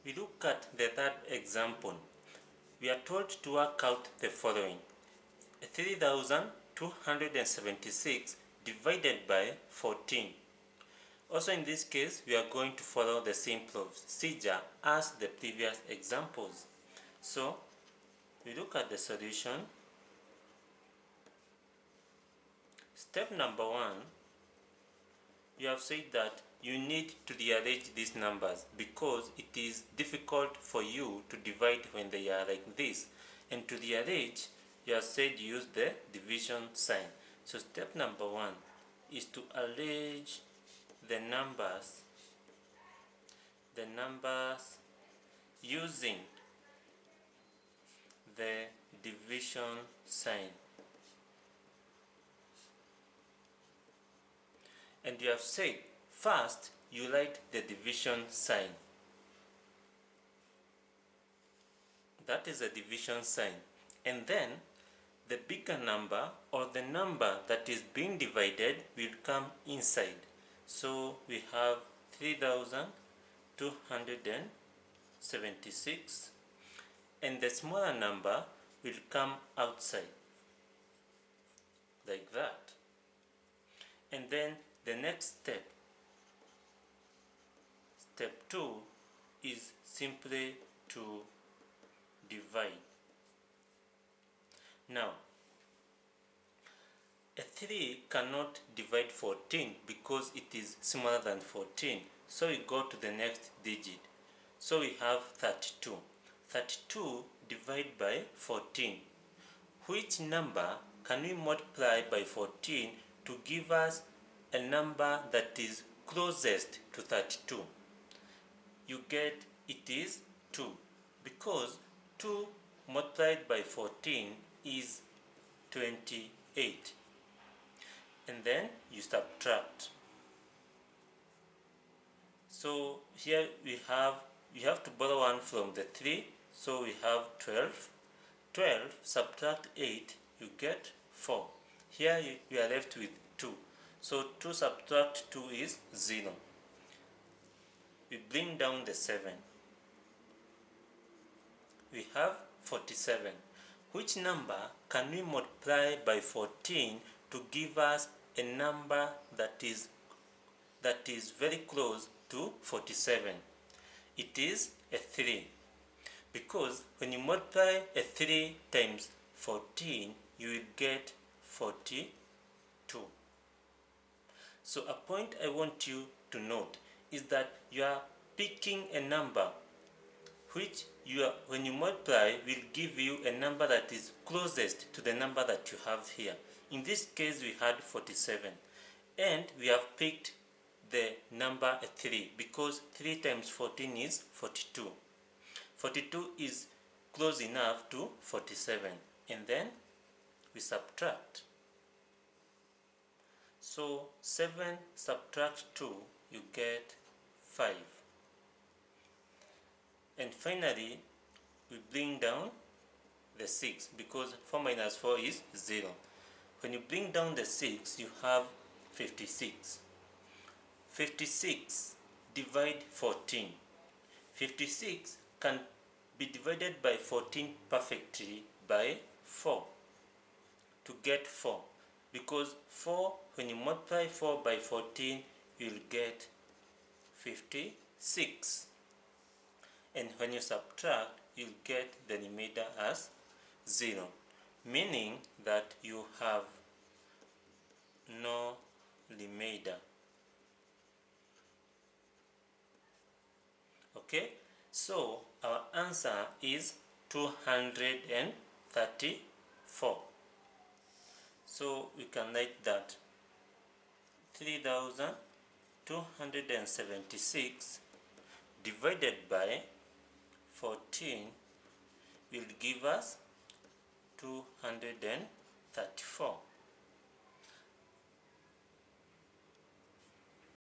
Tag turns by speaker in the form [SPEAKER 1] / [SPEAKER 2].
[SPEAKER 1] We look at the third example. We are told to work out the following. 3,276 divided by 14. Also in this case, we are going to follow the same procedure as the previous examples. So, we look at the solution. Step number 1, you have said that you need to rearrange these numbers because it is difficult for you to divide when they are like this. And to rearrange, you have said use the division sign. So step number 1 is to arrange the numbers using the division sign. And you have said first you write the division sign. That is a division sign. And then the bigger number or the number that is being divided will come inside. So we have 3,276 and the smaller number will come outside like that. And then the next step, step 2, is simply to divide. Now, a 3 cannot divide 14 because it is smaller than 14. So we go to the next digit. So we have 32. 32 divided by 14. Which number can we multiply by 14 to give us a number that is closest to 32? You get it is 2 because 2 multiplied by 14 is 28. And then you subtract. So here we have to borrow 1 from the 3, so we have 12. 12 subtract 8, you get 4. Here you are left with 2. So 2 subtract 2 is 0. We bring down the 7. We have 47. Which number can we multiply by 14 to give us a number that is very close to 47? It is a 3. Because when you multiply a 3 times 14, you will get 42. So a point I want you to note is that you are picking a number which when you multiply will give you a number that is closest to the number that you have here. In this case we had 47 and we have picked the number 3 because 3 times 14 is 42. 42 is close enough to 47 and then we subtract. So 7 subtract 2, you get 5. And finally, we bring down the 6 because 4 minus 4 is 0. When you bring down the 6, you have 56. 56 divide 14. 56 can be divided by 14 perfectly by 4 to get 4. Because 4, when you multiply 4 by 14, you will get 56. And when you subtract, you'll get the remainder as 0. Meaning that you have no remainder. Okay? So, our answer is 234. So, we can write that 3,276 divided by 14 will give us 234.